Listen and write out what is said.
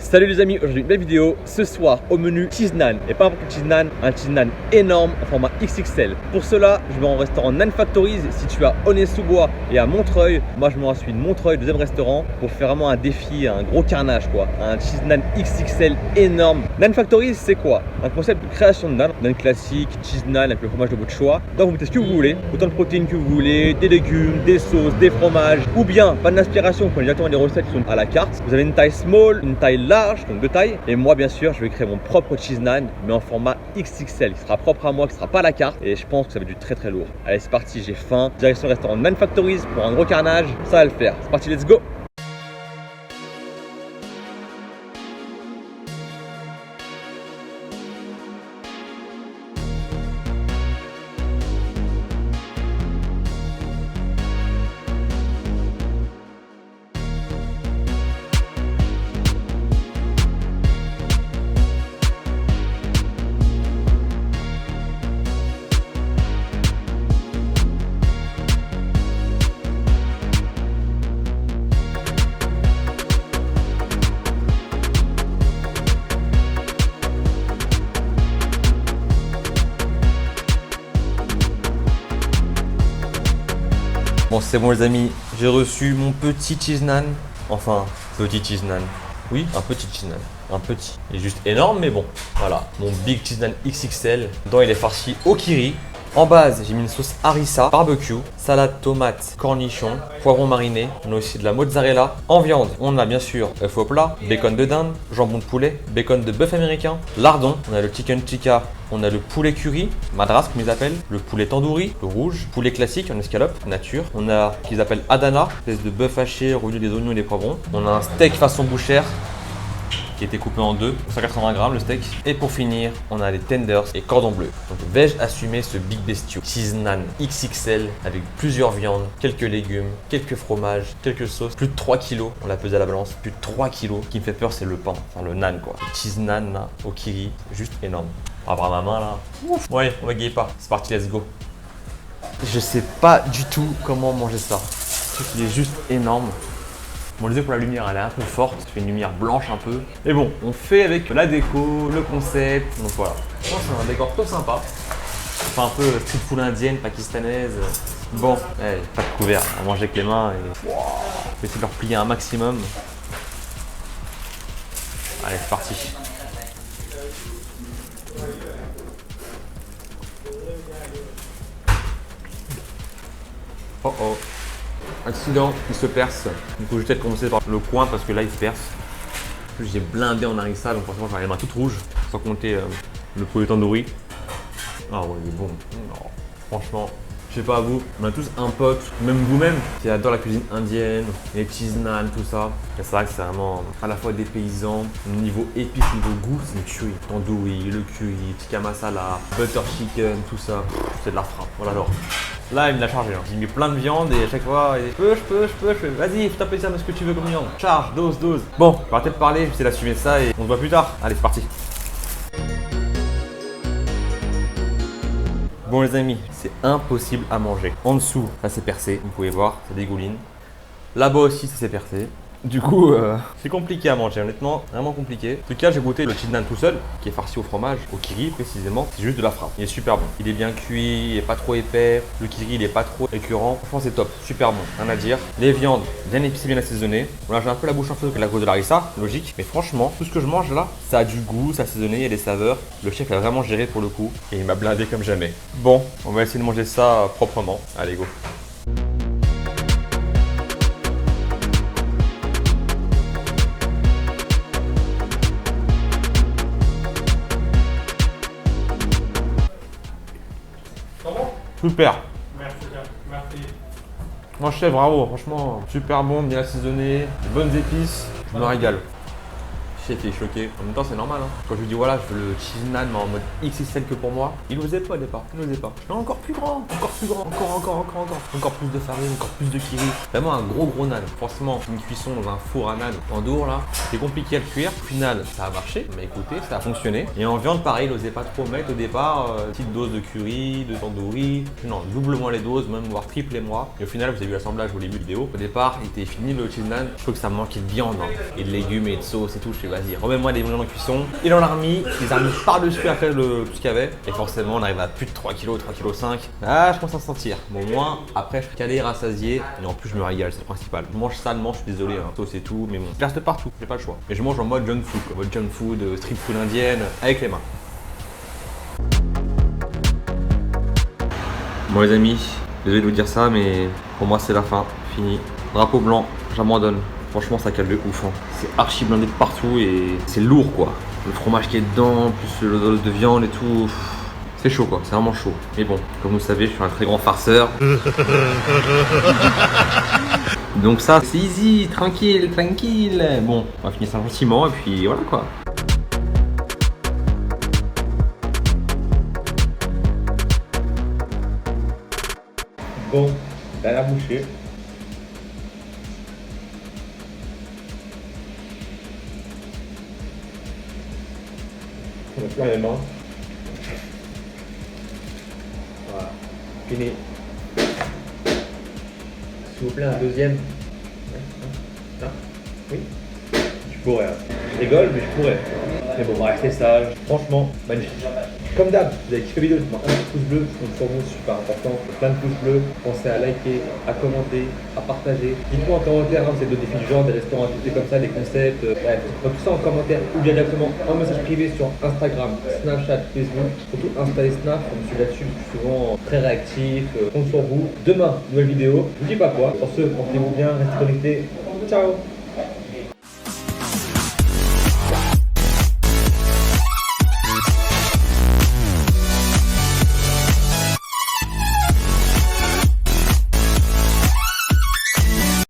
Salut les amis, aujourd'hui une belle vidéo. Ce soir au menu cheese naan, et pas n'importe quel cheese naan, un cheese naan énorme en format XXL. Pour cela, je vais en restaurant Naan Factories situé à Aulnay-sous-Bois et à Montreuil. Moi je me suis de Montreuil, deuxième restaurant, pour faire vraiment un défi, un gros carnage quoi. Un cheese naan XXL énorme. Naan Factories c'est quoi? Un concept de création de naan, naan classique, cheese naan avec le fromage de votre choix. Donc vous mettez ce que vous voulez, autant de protéines que vous voulez, des légumes, des sauces, des fromages, ou bien pas d'inspiration, vous prenez directement des recettes qui sont à la carte. Vous avez une taille small, une taille large, donc deux tailles. Et moi bien sûr je vais créer mon propre cheese naan, mais en format XXL, qui sera propre à moi, qui sera pas à la carte. Et je pense que ça va être du très très lourd. Allez c'est parti, j'ai faim. Direction le restaurant Naan Factories pour un gros carnage, ça va le faire. C'est parti, let's go. Bon c'est bon les amis, j'ai reçu mon petit cheese naan. Enfin, petit cheese naan. Oui, un petit cheese naan. Un petit. Il est juste énorme mais bon. Voilà, mon big cheese naan XXL. Dedans il est farci au kiri. En base, j'ai mis une sauce harissa, barbecue, salade tomate, cornichons, poivron mariné. On a aussi de la mozzarella. En viande, on a bien sûr œuf au plat, bacon de dinde, jambon de poulet, bacon de bœuf américain, lardon. On a le chicken tikka, on a le poulet curry, madras comme ils appellent, le poulet tandoori, le rouge, poulet classique en escalope, nature. On a ce qu'ils appellent Adana, espèce de bœuf haché, roulé des oignons et des poivrons. On a un steak façon bouchère, qui a été coupé en deux, 180 grammes le steak. Et pour finir, on a les tenders et cordon bleu. Donc vais-je assumer ce big bestiau cheese naan XXL avec plusieurs viandes, quelques légumes, quelques fromages, quelques sauces, plus de 3 kilos. On l'a pesé à la balance, plus de 3 kilos. Ce qui me fait peur, c'est le pain, enfin le naan quoi. Le cheese naan là, au kiri, juste énorme. On va voir ma main là. Ouf. Ouais, on va guérir pas. C'est parti, let's go. Je sais pas du tout comment manger ça. Je sais qu'il est juste énorme. Bon, les yeux pour la lumière, elle est un peu forte, ça fait une lumière blanche un peu. Mais bon, on fait avec la déco, le concept, donc voilà. Je pense que c'est un décor plutôt sympa. Enfin un peu street food indienne, pakistanaise. Bon, pas de couvert, on va manger avec les mains et... Wow. Je vais essayer de leur plier un maximum. Allez, c'est parti. Oh oh. Accident, il se perce. Du coup, je vais peut-être commencer par le coin parce que là, il se perce. En plus, j'ai blindé en harissa, donc forcément, j'aurai les mains toutes rouges. Sans compter le poulet tandoori. Ah ouais, il est bon. Non, franchement, je sais pas à vous, on a tous un pote, même vous-même, qui adore la cuisine indienne, les cheese naan, tout ça. Et c'est vrai que c'est vraiment à la fois des paysans, niveau épice, niveau goût, c'est une tuerie. Tandoori, le curry, tikka masala, butter chicken, tout ça, c'est de la frappe. Voilà alors. Là, il me l'a chargé. Hein. J'ai mis plein de viande et à chaque fois, je peux. Vas-y, fais taper ça, mais ce que tu veux comme viande. Charge, dose. Bon, on va arrêter de parler, je vais essayer d'assumer ça et on se voit plus tard. Allez, c'est parti. Bon les amis, c'est impossible à manger. En dessous, ça s'est percé, vous pouvez voir, ça dégouline. Là-bas aussi, ça s'est percé. Du coup, c'est compliqué à manger, honnêtement, vraiment compliqué. En tout cas, j'ai goûté le cheese naan tout seul, qui est farci au fromage, au kiri précisément. C'est juste de la frappe. Il est super bon. Il est bien cuit, il est pas trop épais. Le kiri, il est pas trop écœurant. Franchement, c'est top, super bon, rien à dire. Les viandes, bien épicées, bien assaisonnées. Voilà, j'ai un peu la bouche en feu à cause de l'harissa, logique. Mais franchement, tout ce que je mange là, ça a du goût, c'est assaisonné, il y a des saveurs. Le chef a vraiment géré pour le coup et il m'a blindé comme jamais. Bon, on va essayer de manger ça proprement. Allez, go. Super. Merci. Moi chef, bravo, franchement super bon, bien assaisonné, de bonnes épices, je me régale. Chef est choqué. En même temps, c'est normal. Hein. Quand je lui dis voilà, je veux le cheese naan, mais en mode XXL que pour moi, il n'osait pas au départ. Il n'osait pas. Non, encore plus grand, encore plus grand, encore plus de farine, encore plus de kiri. Vraiment un gros naan. Forcément, une cuisson dans un four à naan en dehors là, c'est compliqué à le cuire. Au final, ça a marché. Mais écoutez, ça a fonctionné. Et en viande, pareil, il n'osait pas trop mettre au départ. Petite dose de curry, de tandoori. Non, double-moi les doses, même voire triplez-moi. Et au final, vous avez vu l'assemblage au début de la vidéo. Au départ, il était fini le cheese naan. Je trouve que ça manquait de viande hein, et de légumes et de sauce et tout. Je sais vas-y, remets-moi des bouillons en cuisson. Il en a remis, il les a remis par-dessus après tout ce qu'il y avait. Et forcément, on arrive à plus de 3 kg, 3 kg 5. Ah, je commence à sentir. Bon, au moins, après, je suis calé, rassasié. Et en plus, je me régale, c'est le principal. Je mange salement, je suis désolé, hein. Sauce et tout, mais bon, je reste partout, j'ai pas le choix. Et je mange en mode junk food, quoi. Mode junk food, street food indienne, avec les mains. Bon, les amis, désolé de vous dire ça, mais pour moi, c'est la fin. Fini. Drapeau blanc, j'abandonne. Franchement, ça cale de ouf. Hein. C'est archi blindé de partout et c'est lourd, quoi. Le fromage qui est dedans, plus le dos de viande et tout. C'est chaud, quoi. C'est vraiment chaud. Mais bon, comme vous le savez, je suis un très grand farceur. Donc ça, c'est easy, tranquille, tranquille. Bon, on va finir ça gentiment et puis voilà, quoi. Bon, dernière bouchée. On a plein les mains. Voilà. Fini. S'il vous plaît, un deuxième. Non. Oui. Je pourrais. Hein. Je rigole, mais je pourrais. Mais bon, on va rester sage. Franchement, magnifique. Comme d'hab, vous avez kiffé la vidéo, dites-moi un petit pouce bleu, c'est pour nous super important. Plein de pouces bleus. Pensez à liker, à commenter, à partager. Dites-moi en commentaire, hein, c'est d'autres défis du genre, des restaurants invités comme ça, des concepts. Bref, tout ça en commentaire ou bien directement en message privé sur Instagram, Snapchat, Facebook. Surtout Insta et Snap, comme je suis là-dessus, je suis souvent très réactif. Compte sur vous. Demain, nouvelle vidéo. Je vous dis pas quoi. Pour ce, portez-vous bien, restez connectés. Ciao.